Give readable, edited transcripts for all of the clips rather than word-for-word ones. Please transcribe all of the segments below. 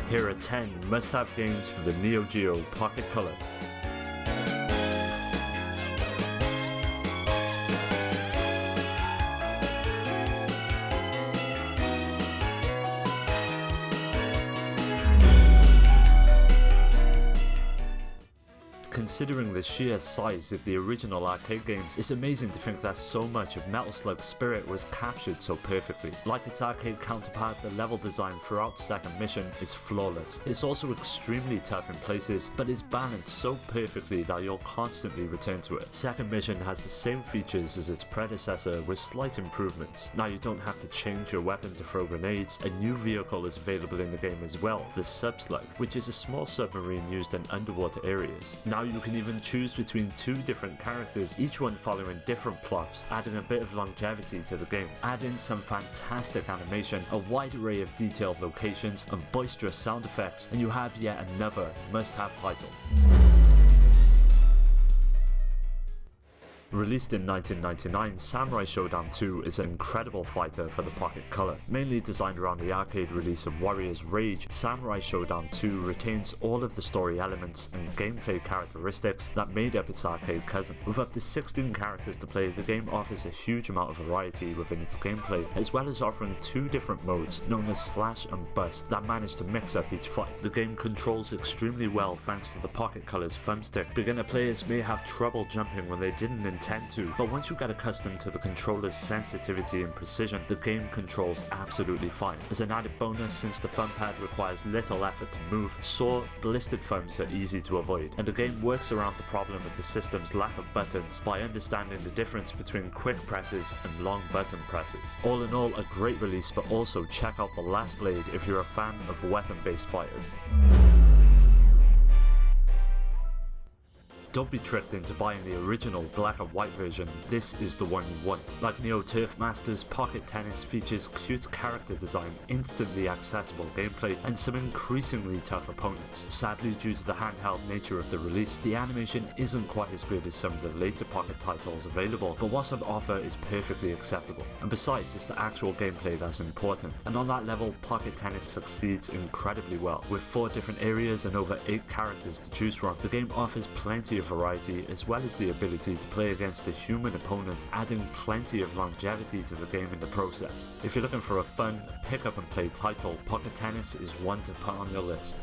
Here are 10 must-have games for the Neo Geo Pocket Color. Considering the sheer size of the original arcade games, it's amazing to think that so much of Metal Slug's spirit was captured so perfectly. Like its arcade counterpart, the level design throughout Second Mission is flawless. It's also extremely tough in places, but is balanced so perfectly that you'll constantly return to it. Second Mission has the same features as its predecessor with slight improvements. Now you don't have to change your weapon to throw grenades. A new vehicle is available in the game as well, the Sub-Slug, which is a small submarine used in underwater areas. Now you can even choose between two different characters, each one following different plots, adding a bit of longevity to the game. Add in some fantastic animation, a wide array of detailed locations, and boisterous sound effects, and you have yet another must-have title. Released in 1999, Samurai Showdown 2 is an incredible fighter for the Pocket Color. Mainly designed around the arcade release of Warrior's Rage, Samurai Showdown 2 retains all of the story elements and gameplay characteristics that made up its arcade cousin. With up to 16 characters to play, the game offers a huge amount of variety within its gameplay, as well as offering two different modes known as Slash and Bust that manage to mix up each fight. The game controls extremely well thanks to the Pocket Color's thumbstick. Beginner players may have trouble jumping when they didn't intend to, but once you get accustomed to the controller's sensitivity and precision, the game controls absolutely fine. As an added bonus, since the thumb pad requires little effort to move, sore, blistered thumbs are easy to avoid, and the game works around the problem of the system's lack of buttons by understanding the difference between quick presses and long button presses. All in all, a great release, but also check out The Last Blade if you're a fan of weapon-based fighters. Don't be tricked into buying the original black and white version, this is the one you want. Like Neo Turf Masters, Pocket Tennis features cute character design, instantly accessible gameplay, and some increasingly tough opponents. Sadly, due to the handheld nature of the release, the animation isn't quite as good as some of the later Pocket titles available, but what's on offer is perfectly acceptable. And besides, it's the actual gameplay that's important, and on that level, Pocket Tennis succeeds incredibly well. With 4 different areas and over 8 characters to choose from, the game offers plenty of variety as well as the ability to play against a human opponent, adding plenty of longevity to the game in the process. If you're looking for a fun, pick up and play title, Pocket Tennis is one to put on your list.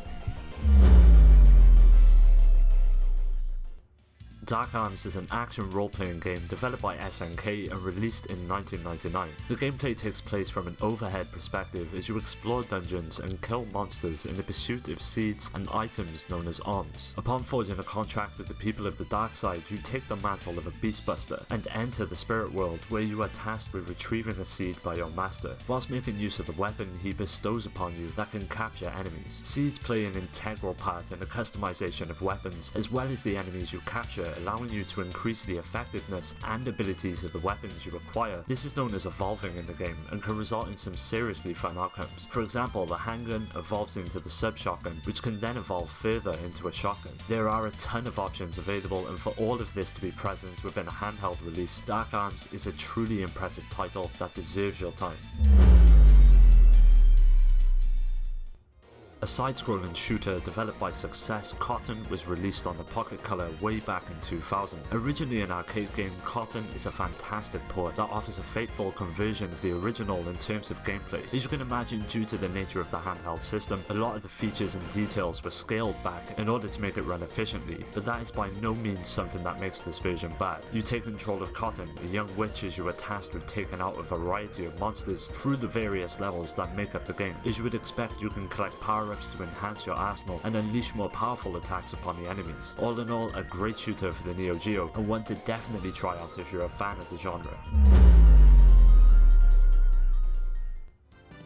Dark Arms is an action role-playing game developed by SNK and released in 1999. The gameplay takes place from an overhead perspective as you explore dungeons and kill monsters in the pursuit of seeds and items known as alms. Upon forging a contract with the people of the dark side, you take the mantle of a beastbuster and enter the spirit world, where you are tasked with retrieving a seed by your master, whilst making use of the weapon he bestows upon you that can capture enemies. Seeds play an integral part in the customization of weapons, as well as the enemies you capture, allowing you to increase the effectiveness and abilities of the weapons you acquire. This is known as evolving in the game and can result in some seriously fun outcomes. For example, the handgun evolves into the sub-shotgun, which can then evolve further into a shotgun. There are a ton of options available, and for all of this to be present within a handheld release, Dark Arms is a truly impressive title that deserves your time. A side-scrolling shooter developed by Success, Cotton was released on the Pocket Color way back in 2000. Originally an arcade game, Cotton is a fantastic port that offers a faithful conversion of the original in terms of gameplay. As you can imagine, due to the nature of the handheld system, a lot of the features and details were scaled back in order to make it run efficiently, but that is by no means something that makes this version bad. You take control of Cotton, a young witch, as you are tasked with taking out a variety of monsters through the various levels that make up the game. As you would expect, you can collect power-ups to enhance your arsenal and unleash more powerful attacks upon the enemies. All in all, a great shooter for the Neo Geo, and one to definitely try out if you're a fan of the genre.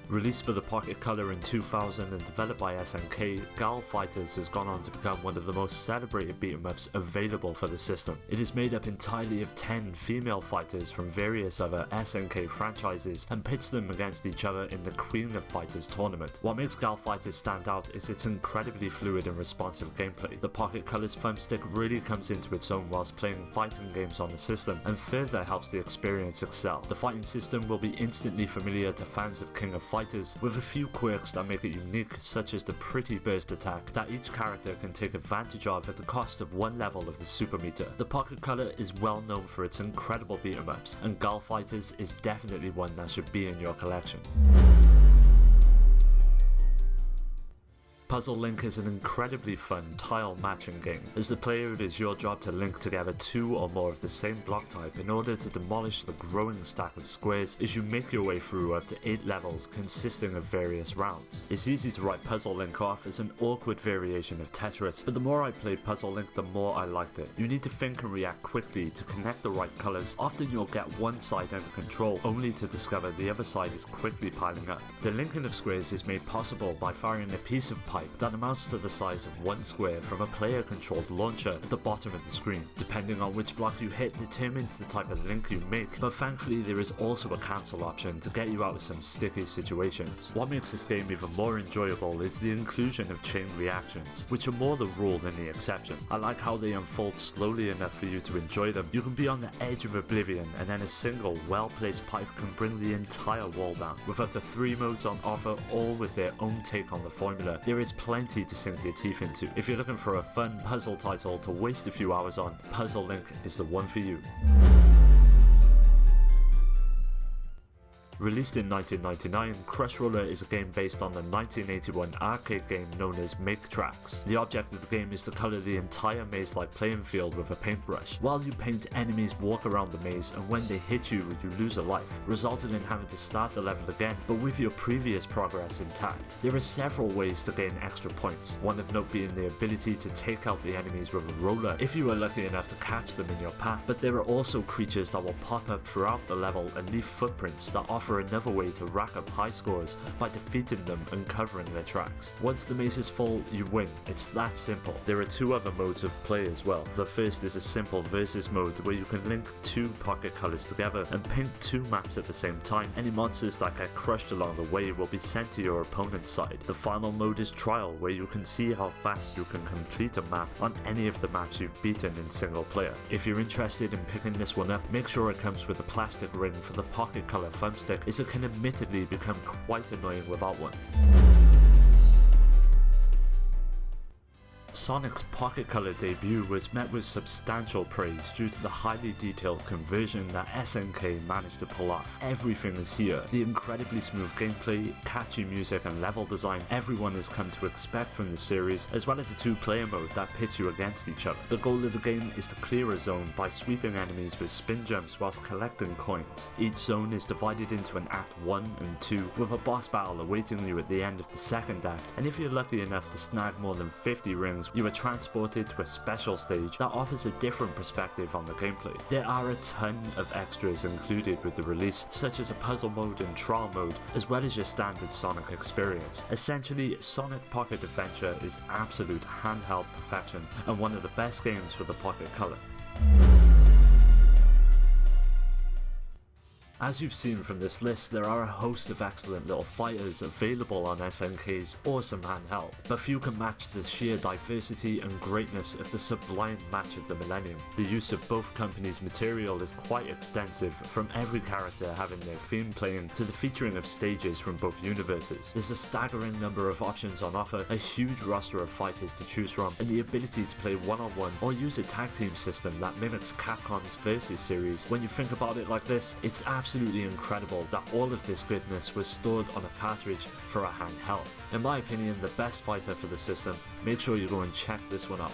Released for the Pocket Color in 2000 and developed by SNK, Gal Fighters has gone on to become one of the most celebrated beat-em-ups available for the system. It is made up entirely of 10 female fighters from various other SNK franchises and pits them against each other in the Queen of Fighters tournament. What makes Gal Fighters stand out is its incredibly fluid and responsive gameplay. The Pocket Color's thumbstick really comes into its own whilst playing fighting games on the system, and further helps the experience excel. The fighting system will be instantly familiar to fans of King of Fighters, fighters, with a few quirks that make it unique, such as the pretty burst attack that each character can take advantage of at the cost of one level of the super meter. The Pocket Color is well known for its incredible beat 'em ups, and Gal Fighters is definitely one that should be in your collection. Puzzle Link is an incredibly fun tile matching game. As the player, it is your job to link together 2 or more of the same block type in order to demolish the growing stack of squares as you make your way through up to 8 levels consisting of various rounds. It's easy to write Puzzle Link off as an awkward variation of Tetris, but the more I played Puzzle Link, the more I liked it. You need to think and react quickly to connect the right colours. Often you'll get one side under control, only to discover the other side is quickly piling up. The linking of squares is made possible by firing a piece of pipe that amounts to the size of one square from a player-controlled launcher at the bottom of the screen. Depending on which block you hit determines the type of link you make, but thankfully there is also a cancel option to get you out of some sticky situations. What makes this game even more enjoyable is the inclusion of chain reactions, which are more the rule than the exception. I like how they unfold slowly enough for you to enjoy them. You can be on the edge of oblivion, and then a single well-placed pipe can bring the entire wall down, with up to 3 modes on offer, all with their own take on the formula. There is plenty to sink your teeth into. If you're looking for a fun puzzle title to waste a few hours on, Puzzle Link is the one for you. Released in 1999, Crush Roller is a game based on the 1981 arcade game known as Make Tracks. The object of the game is to colour the entire maze-like playing field with a paintbrush. While you paint, enemies walk around the maze, and when they hit you, you lose a life, resulting in having to start the level again, but with your previous progress intact. There are several ways to gain extra points, one of note being the ability to take out the enemies with a roller if you are lucky enough to catch them in your path, but there are also creatures that will pop up throughout the level and leave footprints that offer another way to rack up high scores by defeating them and covering their tracks. Once the maze is full, you win. It's that simple. There are 2 other modes of play as well. The first is a simple versus mode where you can link 2 pocket colours together and paint 2 maps at the same time. Any monsters that get crushed along the way will be sent to your opponent's side. The final mode is trial, where you can see how fast you can complete a map on any of the maps you've beaten in single player. If you're interested in picking this one up, make sure it comes with a plastic ring for the pocket colour thumbstick, as it can admittedly become quite annoying without one. Sonic's Pocket Color debut was met with substantial praise due to the highly detailed conversion that SNK managed to pull off. Everything is here. The incredibly smooth gameplay, catchy music and level design everyone has come to expect from the series, as well as a 2-player mode that pits you against each other. The goal of the game is to clear a zone by sweeping enemies with spin jumps whilst collecting coins. Each zone is divided into an Act 1 and 2, with a boss battle awaiting you at the end of the second act, and if you're lucky enough to snag more than 50 rings, you are transported to a special stage that offers a different perspective on the gameplay. There are a ton of extras included with the release, such as a puzzle mode and trial mode, as well as your standard Sonic experience. Essentially, Sonic Pocket Adventure is absolute handheld perfection and one of the best games for the Pocket Color. As you've seen from this list, there are a host of excellent little fighters available on SNK's awesome handheld, but few can match the sheer diversity and greatness of the sublime match of the millennium. The use of both companies' material is quite extensive, from every character having their theme playing to the featuring of stages from both universes. There's a staggering number of options on offer, a huge roster of fighters to choose from, and the ability to play one-on-one or use a tag team system that mimics Capcom's Versus series. When you think about it like this, it's absolutely incredible that all of this goodness was stored on a cartridge for a handheld. In my opinion, the best fighter for the system. Make sure you go and check this one out.